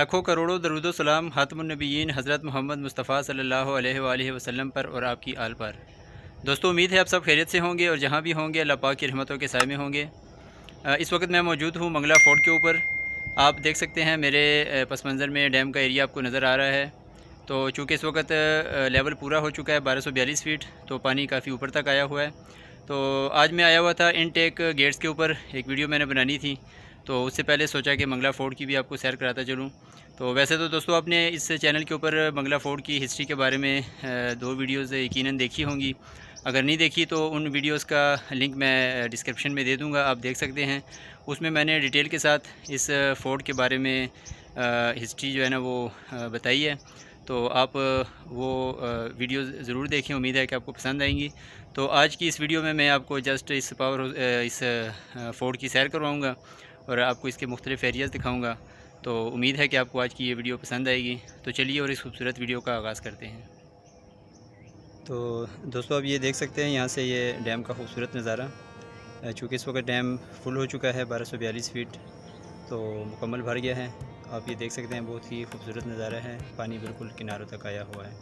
लाखों करोड़ों दरूद सलाम खातमुन नबीयीन हज़रत मोहम्मद मुस्तफ़ा सल्लल्लाहु अलैहि वसल्लम पर और आपकी आल पर। दोस्तों, उम्मीद है आप सब खैरियत से होंगे और जहाँ भी होंगे अल्लाह पाक की रहमतों के साए में होंगे। इस वक्त मैं मौजूद हूँ मंगला फ़ोर्ट के ऊपर। आप देख सकते हैं मेरे पस मंज़र में डैम का एरिया आपको नज़र आ रहा है। तो चूँकि इस वक्त लेवल पूरा हो चुका है 1242 फ़ीट, तो पानी काफ़ी ऊपर तक आया हुआ है। तो आज मैं आया हुआ था इनटेक गेट्स के ऊपर, एक वीडियो मैंने बनानी थी, तो उससे पहले सोचा कि मंगला फ़ोर्ट की भी आपको सैर कराता चलूँ। तो वैसे तो दोस्तों, आपने इस चैनल के ऊपर मंगला फ़ोर्ट की हिस्ट्री के बारे में 2 वीडियोज़ यकीनन देखी होंगी। अगर नहीं देखी तो उन वीडियोज़ का लिंक मैं डिस्क्रिप्शन में दे दूँगा, आप देख सकते हैं। उसमें मैंने डिटेल के साथ इस फ़ोर्ट के बारे में हिस्ट्री जो है ना वो बताई है। तो आप वो वीडियो ज़रूर देखें, उम्मीद है कि आपको पसंद आएंगी। तो आज की इस वीडियो में मैं आपको जस्ट इस फ़ोर्ट की सैर करवाऊँगा और आपको इसके मुख्तलिफ़ एरियाज़ दिखाऊँगा। तो उम्मीद है कि आपको आज की ये वीडियो पसंद आएगी। तो चलिए और इस खूबसूरत वीडियो का आगाज़ करते हैं। तो दोस्तों, आप ये देख सकते हैं यहाँ से ये डैम का खूबसूरत नज़ारा। चूँकि इस वक्त डैम फुल हो चुका है 1242 फ़ीट, तो मुकम्मल भर गया है। आप ये देख सकते हैं, बहुत ही खूबसूरत नज़ारा है। पानी बिल्कुल किनारों तक आया हुआ है।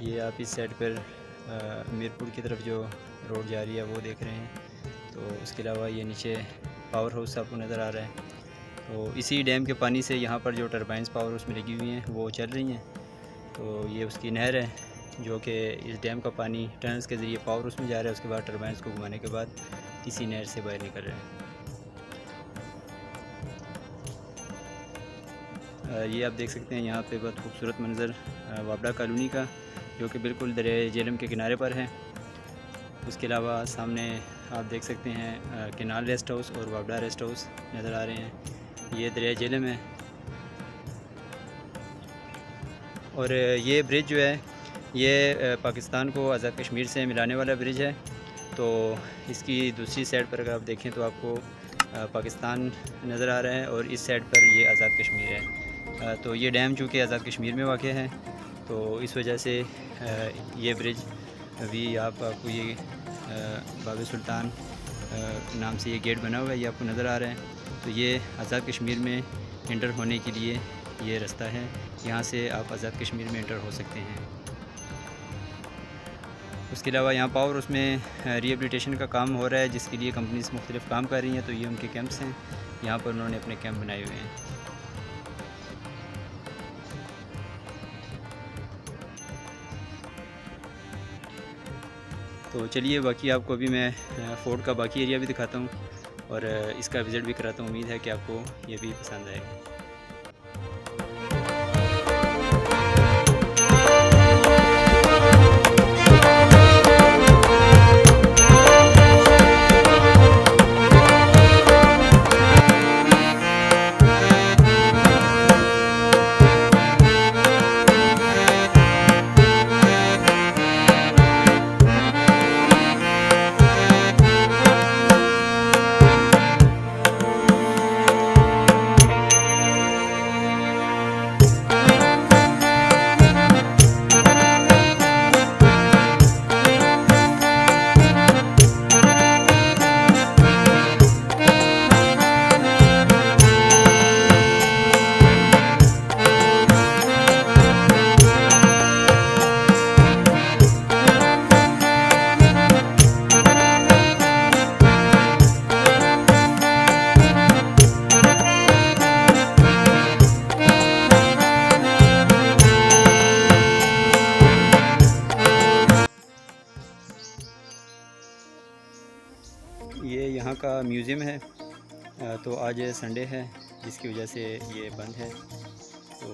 ये आप इस साइड पर मीरपुर की तरफ जो रोड जा रही है वो देख रहे हैं। तो उसके अलावा ये नीचे पावर हाउस आपको नज़र आ रहा है। तो इसी डैम के पानी से यहाँ पर जो टरबाइंस पावर हाउस में लगी हुई हैं वो चल रही हैं। तो ये उसकी नहर है जो कि इस डैम का पानी टनल्स के ज़रिए पावर हाउस में जा रहा है। उसके बाद टरबाइंस को घुमाने के बाद इसी नहर से बाहर निकल रहे हैं। ये आप देख सकते हैं यहाँ पे बहुत खूबसूरत मंज़र वाबड़ा कॉलोनी का, जो कि बिल्कुल दरिया झेलम के किनारे पर है। उसके अलावा सामने आप देख सकते हैं केनाल रेस्ट हाउस और वाबड़ा रेस्ट हाउस नज़र आ रहे हैं। ये दरिया झेलम है और ये ब्रिज जो है ये पाकिस्तान को आज़ाद कश्मीर से मिलाने वाला ब्रिज है। तो इसकी दूसरी साइड पर अगर आप देखें तो आपको पाकिस्तान नज़र आ रहा है और इस साइड पर ये आज़ाद कश्मीर है। तो ये डैम चूँकि आज़ाद कश्मीर में वाक़ है, तो इस वजह से ये ब्रिज अभी आपको ये बाब सुल्तान नाम से ये गेट बना हुआ है, ये आपको नज़र आ रहा है। तो ये आज़ाद कश्मीर में इंटर होने के लिए ये रास्ता है, यहाँ से आप आज़ाद कश्मीर में इंटर हो सकते हैं। उसके अलावा यहाँ पावर उसमें रिहेबिलिटेशन का काम हो रहा है, जिसके लिए कंपनीज मुख्तलिफ काम कर रही हैं। तो ये उनके कैंप्स हैं, यहाँ पर उन्होंने अपने कैंप बनाए हुए हैं। तो चलिए बाकी आपको अभी मैं फ़ोर्ट का बाकी एरिया भी दिखाता हूँ और इसका विज़िट भी कराता हूँ। उम्मीद है कि आपको ये भी पसंद आएगा। ये यहाँ का म्यूज़ियम है। तो आज संडे है, जिसकी वजह से ये बंद है। तो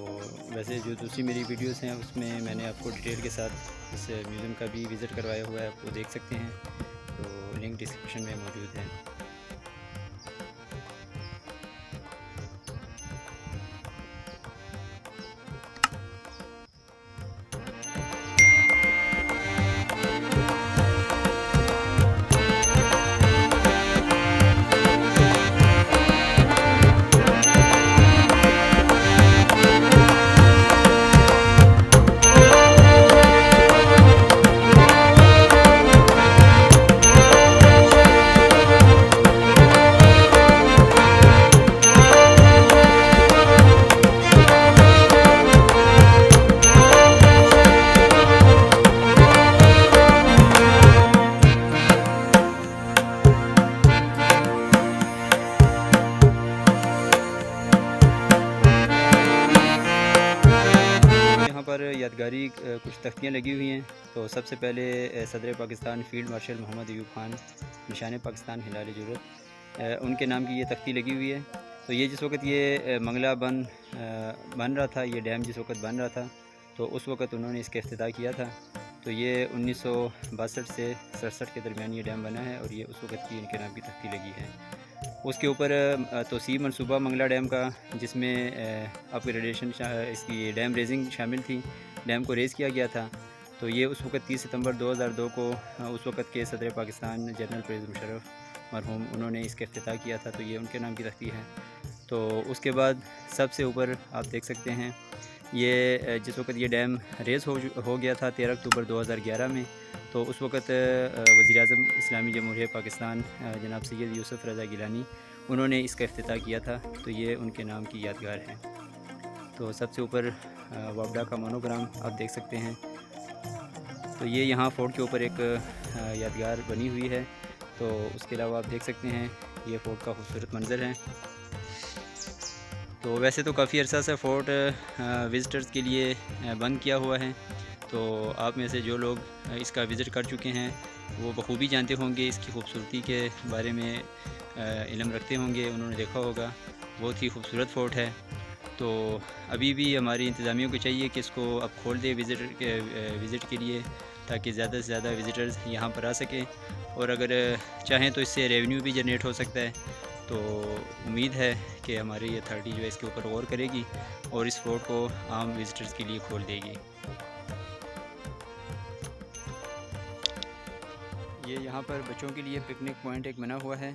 वैसे जो दूसरी मेरी वीडियोस हैं उसमें मैंने आपको डिटेल के साथ इस म्यूज़ियम का भी विज़िट करवाया हुआ है, आपको देख सकते हैं। तो लिंक डिस्क्रिप्शन में मौजूद है। पर यादगारी कुछ तख्तियाँ लगी हुई हैं। तो सबसे पहले सदर पाकिस्तान फ़ील्ड मार्शल मोहम्मद अयूब खान निशान पाकिस्तान हिलाल जुर्रत उनके नाम की ये तख्ती लगी हुई है। तो ये जिस वक्त ये मंगला बन रहा था, ये डैम जिस वक्त बन रहा था, तो उस वक्त उन्होंने इसका इफ्तिताह किया था। तो ये 1962 से 67 के दरमियान ये डैम बना है और ये उस वक्त की इनके नाम की तख्ती लगी है। उसके ऊपर तोसीब मनसूबा मंगला डैम का, जिसमें अपग्रेडेशन इसकी डैम रेजिंग शामिल थी, डैम को रेज़ किया गया था। तो ये उस वक्त 30 सितंबर 2002 को उस वक्त के सदर पाकिस्तान जनरल परवेज़ मुशर्रफ मरहूम उन्होंने इसका इफ्तिताह किया था। तो ये उनके नाम की तख्ती है। तो उसके बाद सबसे ऊपर आप देख सकते हैं, ये जिस वक्त ये डैम रेज़ हो गया था 13 अक्टूबर 2011 में, तो उस वक्त वज़ीर-ए-आज़म इस्लामी जमहूरियत पाकिस्तान जनाब सैयद यूसुफ रज़ा गिलानी उन्होंने इसका इफ्तिताह किया था। तो ये उनके नाम की यादगार है। तो सबसे ऊपर वापडा का मोनोग्राम आप देख सकते हैं। तो ये यहाँ फ़ोर्ट के ऊपर एक यादगार बनी हुई है। तो उसके अलावा आप देख सकते हैं ये फ़ोर्ट का खूबसूरत मंज़र है। तो वैसे तो काफ़ी अर्सा से फ़ोर्ट विज़िटर्स के लिए बंद किया हुआ है। तो आप में से जो लोग इसका विज़िट कर चुके हैं वो बखूबी जानते होंगे, इसकी खूबसूरती के बारे में इल्म रखते होंगे, उन्होंने देखा होगा। बहुत ही खूबसूरत फ़ोर्ट है। तो अभी भी हमारी इंतज़ामियों को चाहिए कि इसको अब खोल दे विज़िट के लिए, ताकि ज़्यादा से ज़्यादा विज़िटर्स यहाँ पर आ सकें। और अगर चाहें तो इससे रेवेन्यू भी जनरेट हो सकता है। तो उम्मीद है कि हमारी अथॉरिटी जो है इसके ऊपर गौर करेगी और इस फ़ोर्ट को आम विज़िटर्स के लिए खोल देगी। ये यहाँ पर बच्चों के लिए पिकनिक पॉइंट एक बना हुआ है।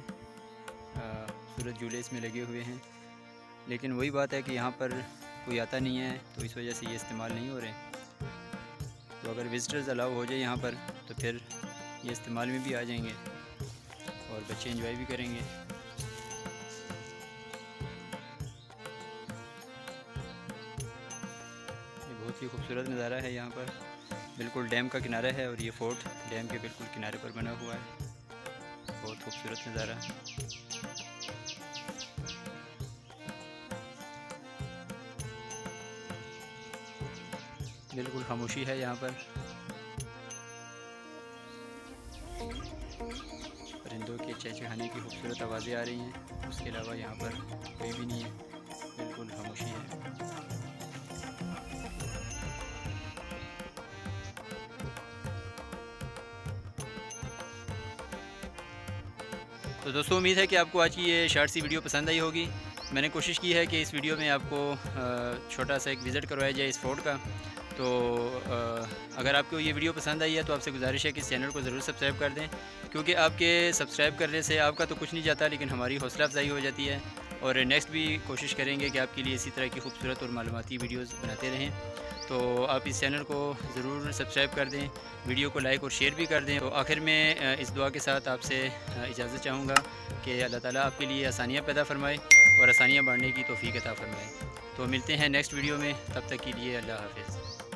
सूरज झूले इसमें लगे हुए हैं, लेकिन वही बात है कि यहाँ पर कोई आता नहीं है, तो इस वजह से ये इस्तेमाल नहीं हो रहे। तो अगर विज़िटर्स अलाउ हो जाए यहाँ पर, तो फिर ये इस्तेमाल में भी आ जाएंगे और बच्चे एंजॉय भी करेंगे। ये बहुत ही खूबसूरत नज़ारा है। यहाँ पर बिल्कुल डैम का किनारा है और ये फ़ोर्ट डैम के बिल्कुल किनारे पर बना हुआ है। बहुत खूबसूरत नज़ारा। बिल्कुल खामोशी है यहाँ पर। परिंदों के चहचहाने की खूबसूरत आवाज़ें आ रही हैं। उसके अलावा यहाँ पर कोई भी नहीं है, बिल्कुल खामोशी है। तो दोस्तों, उम्मीद है कि आपको आज की ये शॉर्ट सी वीडियो पसंद आई होगी। मैंने कोशिश की है कि इस वीडियो में आपको छोटा सा एक विज़िट करवाया जाए इस फ़ोर्ट का। तो अगर आपको ये वीडियो पसंद आई है तो आपसे गुजारिश है कि इस चैनल को ज़रूर सब्सक्राइब कर दें, क्योंकि आपके सब्सक्राइब करने से आपका तो कुछ नहीं जाता, लेकिन हमारी हौसला अफजाई हो जाती है। और नेक्स्ट भी कोशिश करेंगे कि आपके लिए इसी तरह की खूबसूरत और मालूमाती वीडियोज़ बनाते रहें। तो आप इस चैनल को ज़रूर सब्सक्राइब कर दें, वीडियो को लाइक और शेयर भी कर दें। तो आखिर में इस दुआ के साथ आपसे इजाज़त चाहूँगा कि अल्लाह ताला आपके लिए आसानियाँ पैदा फरमाए और आसानियाँ बांटने की तौफ़ीक अता फरमाए। तो मिलते हैं नेक्स्ट वीडियो में, तब तक के लिए अल्लाह हाफ़िज़।